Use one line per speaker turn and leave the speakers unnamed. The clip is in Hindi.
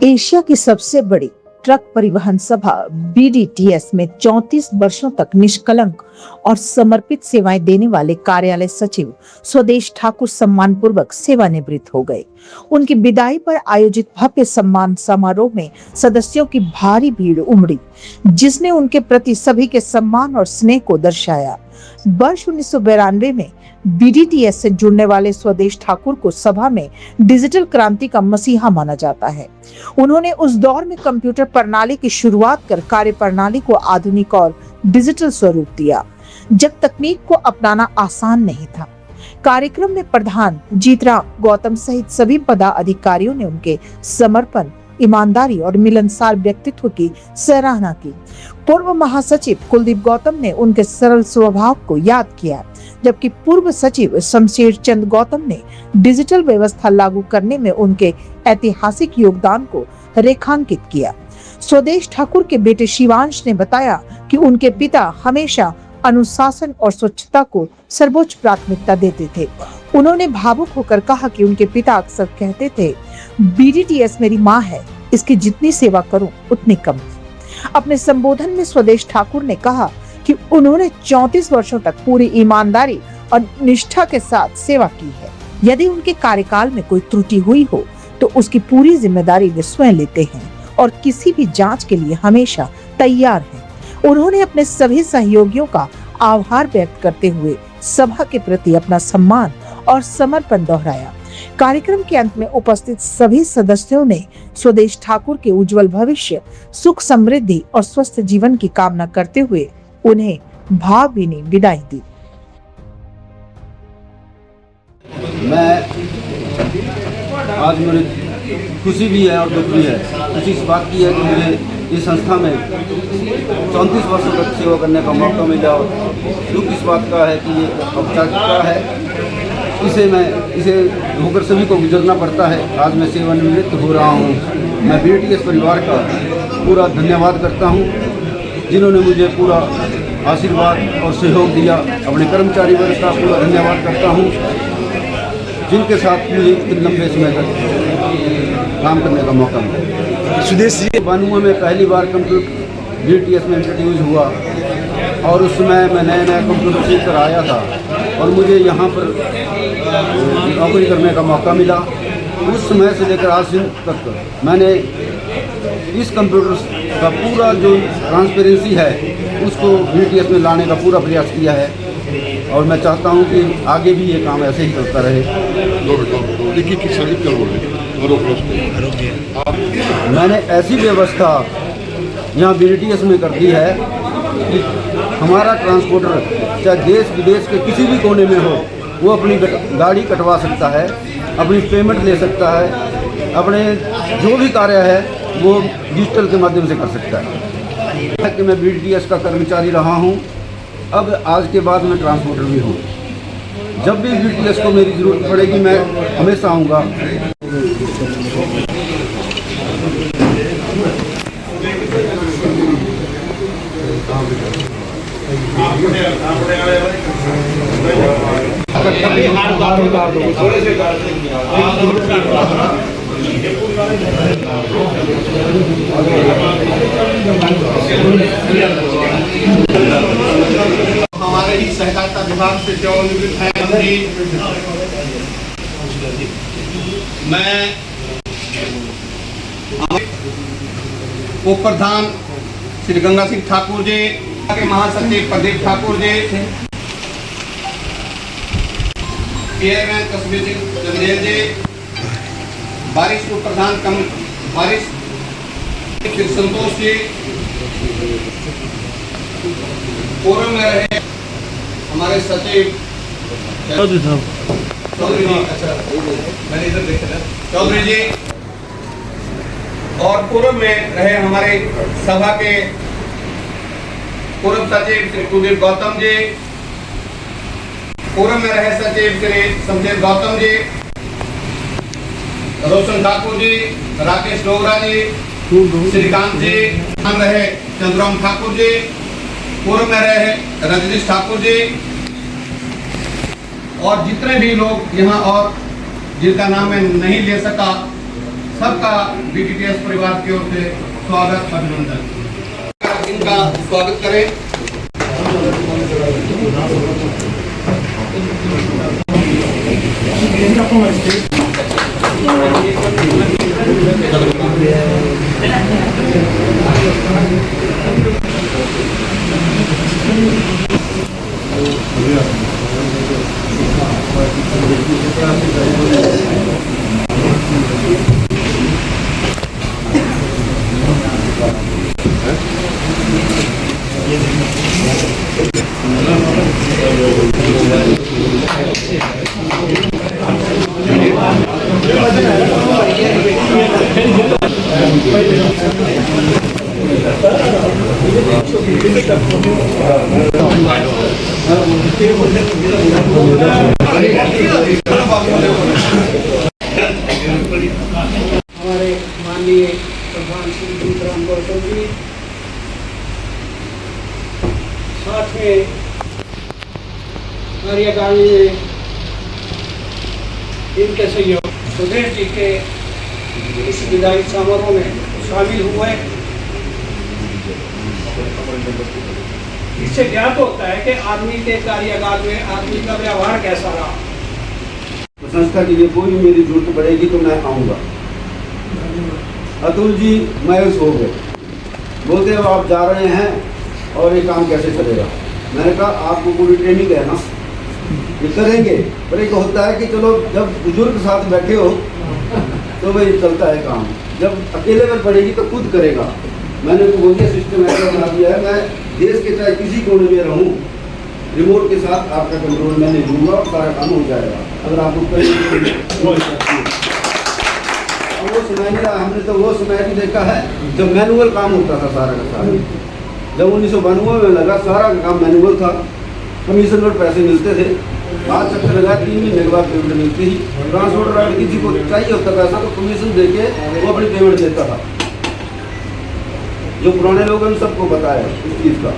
एशिया की सबसे बड़ी ट्रक परिवहन सभा BDTS में 34 वर्षों तक निष्कलंक और समर्पित सेवाएं देने वाले कार्यालय सचिव स्वदेश ठाकुर सम्मान पूर्वक सेवानिवृत्त हो गए। उनकी विदाई पर आयोजित भव्य सम्मान समारोह में सदस्यों की भारी भीड़ उमड़ी, जिसने उनके प्रति सभी के सम्मान और स्नेह को दर्शाया। वर्ष 1992 में BDTS से जुड़ने वाले स्वदेश ठाकुर को सभा में डिजिटल क्रांति का मसीहा माना जाता है। उन्होंने उस दौर में कंप्यूटर प्रणाली की शुरुआत कर कार्य प्रणाली को आधुनिक और डिजिटल स्वरूप दिया, जब तकनीक को अपनाना आसान नहीं था। कार्यक्रम में प्रधान जीतराम गौतम सहित सभी पदाधिकारियों ने उनके समर्पण, ईमानदारी और मिलनसार व्यक्तित्व की सराहना की। पूर्व महासचिव कुलदीप गौतम ने उनके सरल स्वभाव को याद किया, जबकि पूर्व सचिव शमशेर चंद गौतम ने डिजिटल व्यवस्था लागू करने में उनके ऐतिहासिक योगदान को रेखांकित किया। स्वदेश ठाकुर के बेटे शिवांश ने बताया कि उनके पिता हमेशा अनुशासन और स्वच्छता को सर्वोच्च प्राथमिकता देते थे। उन्होंने भावुक होकर कहा कि उनके पिता अक्सर कहते थे, BDTS मेरी माँ है, इसकी जितनी सेवा करूं उतनी कम। अपने संबोधन में स्वदेश ठाकुर ने कहा कि उन्होंने 34 वर्षों तक पूरी ईमानदारी और निष्ठा के साथ सेवा की है। यदि उनके कार्यकाल में कोई त्रुटि हुई हो तो उसकी पूरी जिम्मेदारी वे स्वयं लेते हैं और किसी भी जांच के लिए हमेशा तैयार हैं। उन्होंने अपने सभी सहयोगियों का आभार व्यक्त करते हुए सभा के प्रति अपना सम्मान और समर्पण दोहराया। कार्यक्रम के अंत में उपस्थित सभी सदस्यों ने स्वदेश ठाकुर के उज्जवल भविष्य, सुख समृद्धि और स्वस्थ जीवन की कामना करते हुए उन्हें भावभीनी विदाई दी।
मैं आज मेरी खुशी भी है और दुख भी है। खुशी इस बात की है कि मुझे इस संस्था में 34 वर्षों तक सेवा करने का मौका मिला। दुख इस बात का है कि ये औपचारिकता है, इसे होकर सभी को गुजरना पड़ता है। आज मैं सेवानिवृत्त हो रहा हूँ। मैं BDTS परिवार का पूरा धन्यवाद करता हूँ, जिन्होंने मुझे पूरा आशीर्वाद और सहयोग दिया। अपने कर्मचारी वर्ग का पूरा धन्यवाद करता हूँ, जिनके साथ मुझे इतने लंबे समय तक काम करने का मौका मिला। सुदेश जी, 92 में पहली बार कंप्यूटर BDTS में इंट्रोड्यूस हुआ और उस समय मैं नया कंप्यूटर सीख कर आया था और मुझे यहाँ पर नौकरी करने का मौका मिला। उस समय से लेकर आज दिन तक मैंने इस कंप्यूटर का पूरा जो ट्रांसपेरेंसी है उसको BDTS में लाने का पूरा प्रयास किया है और मैं चाहता हूं कि आगे भी ये काम ऐसे ही चलता रहे। मैंने ऐसी व्यवस्था यहाँ BDTS में कर दी है कि हमारा ट्रांसपोर्टर चाहे देश विदेश के किसी भी कोने में हो, वो अपनी गाड़ी कटवा सकता है, अपनी पेमेंट ले सकता है, अपने जो भी कार्य है वो डिजिटल के माध्यम से कर सकता है। कि मैं BDTS का कर्मचारी रहा हूँ, अब आज के बाद मैं ट्रांसपोर्टर भी हूँ। जब भी BDTS को मेरी ज़रूरत पड़ेगी मैं हमेशा आऊँगा।
हमारे ही सहकारिता विभाग से सेवानिवृत्त हैं मैं उप प्रधान श्री गंगा सिंह ठाकुर जी के महासचिव प्रदीप ठाकुर जी, चेयरमैन कश्मीर सिंह चंदेल जी, वरिष्ठ उप प्रधान वरिष्ठ संतोष जी, फोरम में रहे हमारे सचिव चौधरी जी और पूर्व में रहे हमारे सभा के पूर्व सचिव श्री कुलदीप गौतम जी, पूर्व में रहे सचिव श्री शमशेर गौतम जी, रोशन ठाकुर जी, राकेश डोगरा जी, श्रीकांत जी, रहे चंद्रम ठाकुर जी, पूर्व में रहे रजनीश ठाकुर जी और जितने भी लोग यहाँ और जिनका नाम मैं नहीं ले सका, सबका BDTS परिवार की ओर से स्वागत अभिनंदन। इनका स्वागत करें।
हमारे माननीय प्रधान श्री दूतराम गौतम जी, साथ में कार्यकारिणी में इनके सहयोग सुधीर जी के इस विदाई समारोह में शामिल हुए। इससे ज्ञात होता है कि आदमी के कार्यकाल में आदमी का व्यवहार कैसा रहा।
तो संस्था के लिए कोई मेरी जरूरत पड़ेगी तो मैं आऊँगा। अतुल जी मायूस हो गए, बोलते अब आप जा रहे हैं और ये काम कैसे चलेगा। मैंने कहा आपको पूरी ट्रेनिंग है ना, ये करेंगे, पर एक होता है कि चलो जब बुजुर्ग साथ बैठे हो तो भाई चलता है काम, जब अकेले में पड़ेगी तो खुद करेगा। मैंने तो बोलिए सिस्टम ऐसा बना दिया है, मैं देश के चाहे किसी कोने में रहूँ, रिमोट के साथ आपका कंट्रोल मैंने लूँगा और सारा काम हो जाएगा। अगर आप वो सुनाई नहीं रहा, हमने तो वो समय भी देखा है जब मैनुअल काम होता था सारा का सारा। जब 1992 में लगा सारा काम मैनुअल था, कमीशन पर पैसे मिलते थे। आज चक्कर लगा 3 महीने के बाद पेमेंट मिलती ही। ट्रांसपोर्ट राइट किसी को चाहिए होता पैसा तो कमीशन देके वो अपनी पेमेंट देता था। जो पुराने लोगों ने सबको बताया इस चीज़ का।